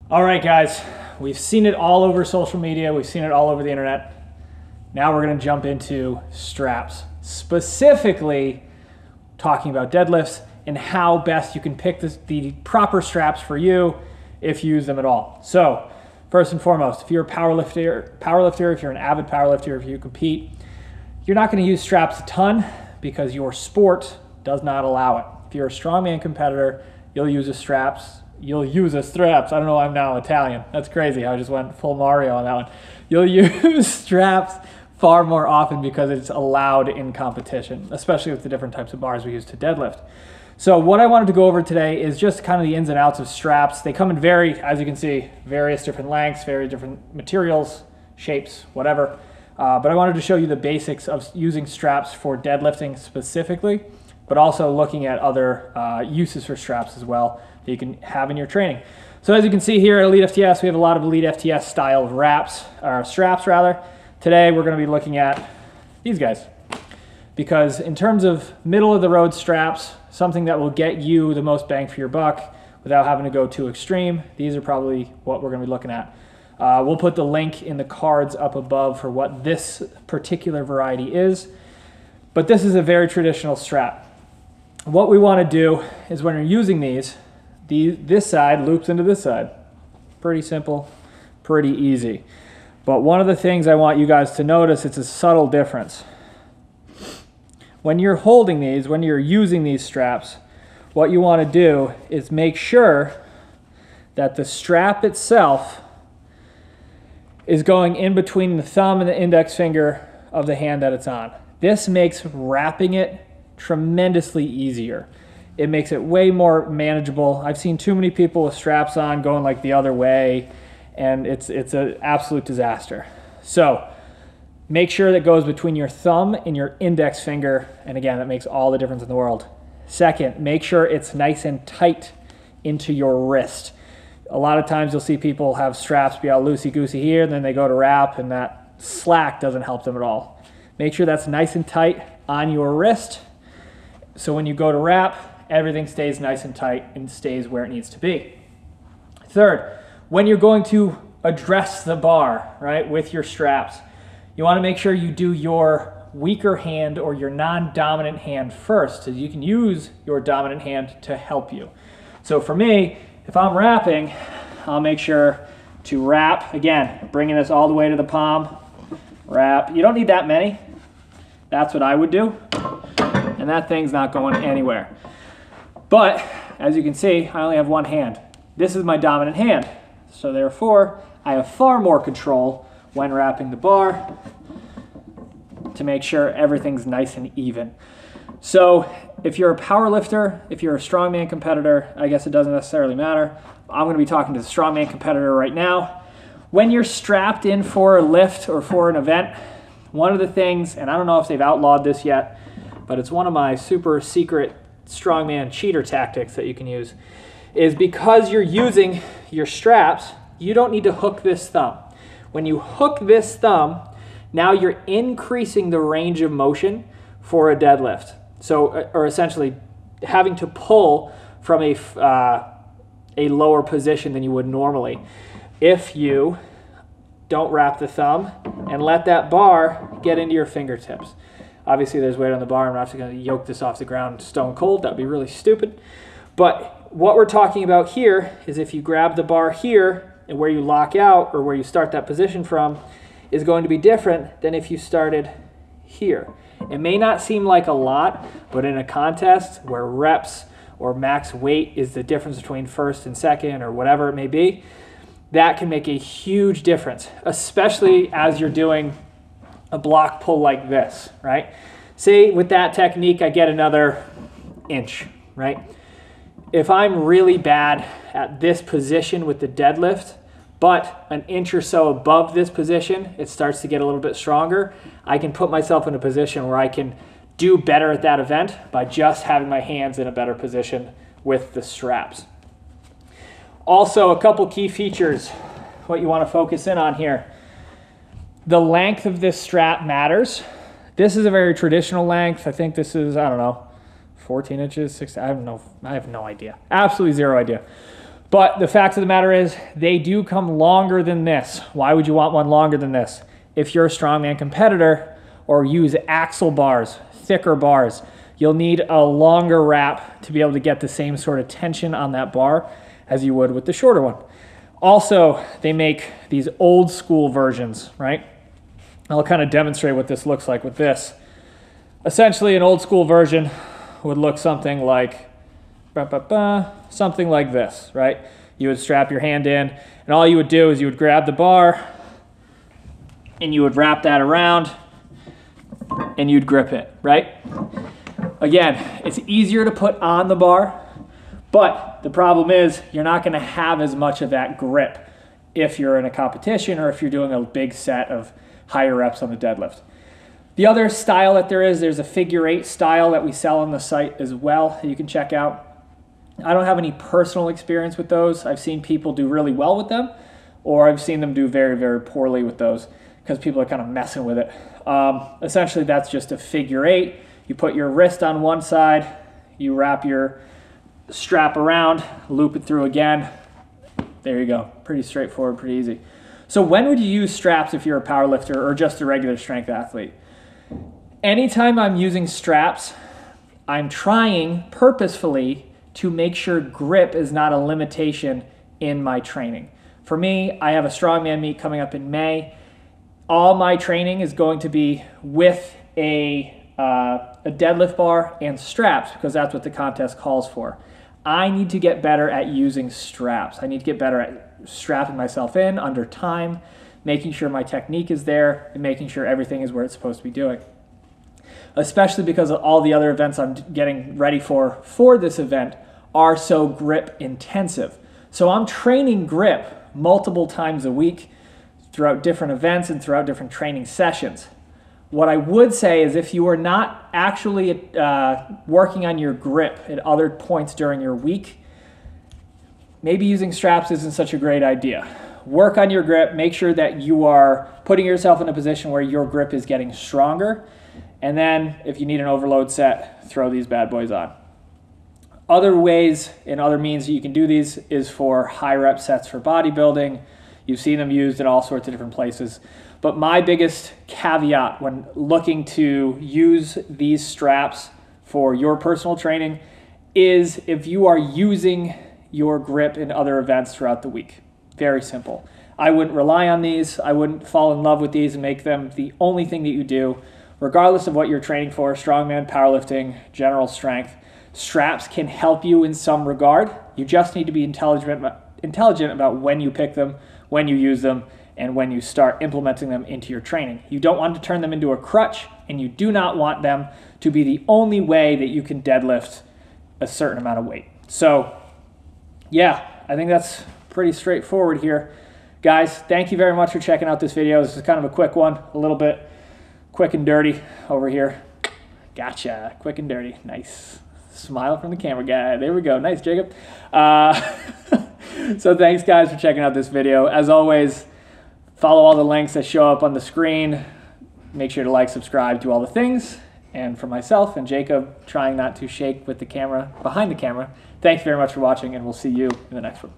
All right, guys, we've seen it all over social media. We've seen it all over the internet. Now we're going to jump into straps, specifically talking about deadlifts and how best you can pick the proper straps for you if you use them at all. So first and foremost, if you're a powerlifter, if you're an avid powerlifter, if you compete, you're not going to use straps a ton because your sport does not allow it. If you're a strongman competitor, you'll use the straps. You'll use the straps. I don't know, I'm now Italian. That's crazy. I just went full Mario on that one. You'll use straps far more often because it's allowed in competition, especially with the different types of bars we use to deadlift. So what I wanted to go over today is just kind of the ins and outs of straps. They come in as you can see, various different lengths, very different materials, shapes, whatever. But I wanted to show you the basics of using straps for deadlifting specifically, but also looking at other uses for straps as well that you can have in your training. So as you can see here at Elite FTS, we have a lot of Elite FTS style straps rather. Today we're going to be looking at these guys, because in terms of middle of the road straps, something that will get you the most bang for your buck without having to go too extreme, these are probably what we're going to be looking at. We'll put the link in the cards up above for what this particular variety is, but this is a very traditional strap. What we want to do is when you're using these, this side loops into this side. Pretty simple, pretty easy. But one of the things I want you guys to notice, it's a subtle difference. When you're holding these, when you're using these straps, what you want to do is make sure that the strap itself is going in between the thumb and the index finger of the hand that it's on. This makes wrapping it tremendously easier. It makes it way more manageable. I've seen too many people with straps on going like the other way, and it's an absolute disaster. So make sure that goes between your thumb and your index finger, and again, that makes all the difference in the world. Second, make sure it's nice and tight into your wrist. A lot of times you'll see people have straps be all loosey-goosey here, and then they go to wrap, and that slack doesn't help them at all. Make sure that's nice and tight on your wrist, so when you go to wrap, everything stays nice and tight and stays where it needs to be. Third, when you're going to address the bar, right, with your straps, you want to make sure you do your weaker hand or your non-dominant hand first, so you can use your dominant hand to help you. So for me, if I'm wrapping, I'll make sure to wrap, again, bringing this all the way to the palm, wrap. You don't need that many. That's what I would do. And that thing's not going anywhere. But as you can see, I only have one hand. This is my dominant hand. So therefore, I have far more control when wrapping the bar to make sure everything's nice and even. So if you're a power lifter, if you're a strongman competitor, I guess it doesn't necessarily matter. I'm going to be talking to the strongman competitor right now. When you're strapped in for a lift or for an event, one of the things, and I don't know if they've outlawed this yet, but it's one of my super secret strongman cheater tactics that you can use, is because you're using your straps, you don't need to hook this thumb. When you hook this thumb, now you're increasing the range of motion for a deadlift. So, or essentially having to pull from a lower position than you would normally. If you don't wrap the thumb and let that bar get into your fingertips. Obviously, there's weight on the bar. I'm not going to yoke this off the ground stone cold. That'd be really stupid. But what we're talking about here is if you grab the bar here and where you lock out or where you start that position from is going to be different than if you started here. It may not seem like a lot, but in a contest where reps or max weight is the difference between first and second or whatever it may be, that can make a huge difference, especially as you're doing a block pull like this, right? Say with that technique, I get another inch, right? If I'm really bad at this position with the deadlift, but an inch or so above this position, it starts to get a little bit stronger, I can put myself in a position where I can do better at that event by just having my hands in a better position with the straps. Also, a couple key features, what you want to focus in on here. The length of this strap matters. This is a very traditional length. I think this is, I don't know, 14 inches, 16, I have no idea. Absolutely zero idea. But the fact of the matter is they do come longer than this. Why would you want one longer than this? If you're a strongman competitor or use axle bars, thicker bars, you'll need a longer wrap to be able to get the same sort of tension on that bar as you would with the shorter one. Also, they make these old school versions, right? I'll kind of demonstrate what this looks like with this. Essentially, an old school version would look something like something like this, right? You would strap your hand in, and all you would do is you would grab the bar and you would wrap that around and you'd grip it, right? Again, it's easier to put on the bar, but the problem is you're not going to have as much of that grip if you're in a competition or if you're doing a big set of higher reps on the deadlift. The other style that there's a figure 8 style that we sell on the site as well that you can check out. I don't have any personal experience with those. I've seen people do really well with them, or I've seen them do very, very poorly with those because people are kind of messing with it. Essentially, that's just a figure 8. You put your wrist on one side, you wrap your strap around, loop it through again. There you go. Pretty straightforward, pretty easy. So when would you use straps if you're a powerlifter or just a regular strength athlete? Anytime I'm using straps, I'm trying purposefully to make sure grip is not a limitation in my training. For me, I have a strongman meet coming up in May. All my training is going to be with a deadlift bar and straps because that's what the contest calls for. I need to get better at using straps. I need to get better at strapping myself in under time, making sure my technique is there, and making sure everything is where it's supposed to be doing. Especially because of all the other events I'm getting ready for this event are so grip intensive. So I'm training grip multiple times a week throughout different events and throughout different training sessions. What I would say is if you are not actually working on your grip at other points during your week, maybe using straps isn't such a great idea. Work on your grip, make sure that you are putting yourself in a position where your grip is getting stronger, and then if you need an overload set, throw these bad boys on. Other ways and other means that you can do these is for high rep sets for bodybuilding. You've seen them used in all sorts of different places. But my biggest caveat when looking to use these straps for your personal training is if you are using your grip in other events throughout the week. Very simple. I wouldn't rely on these. I wouldn't fall in love with these and make them the only thing that you do. Regardless of what you're training for, strongman, powerlifting, general strength, straps can help you in some regard. You just need to be intelligent about when you pick them, when you use them, and when you start implementing them into your training. You don't want to turn them into a crutch, and you do not want them to be the only way that you can deadlift a certain amount of weight. So, yeah, I think that's pretty straightforward here. Guys, thank you very much for checking out this video. This is kind of a quick one, a little bit quick and dirty over here. Gotcha, quick and dirty, nice. Smile from the camera guy. There we go. Nice, Jacob. So thanks, guys, for checking out this video. As always, follow all the links that show up on the screen. Make sure to like, subscribe, do all the things. And for myself and Jacob, trying not to shake with the camera, behind the camera, thanks very much for watching, and we'll see you in the next one.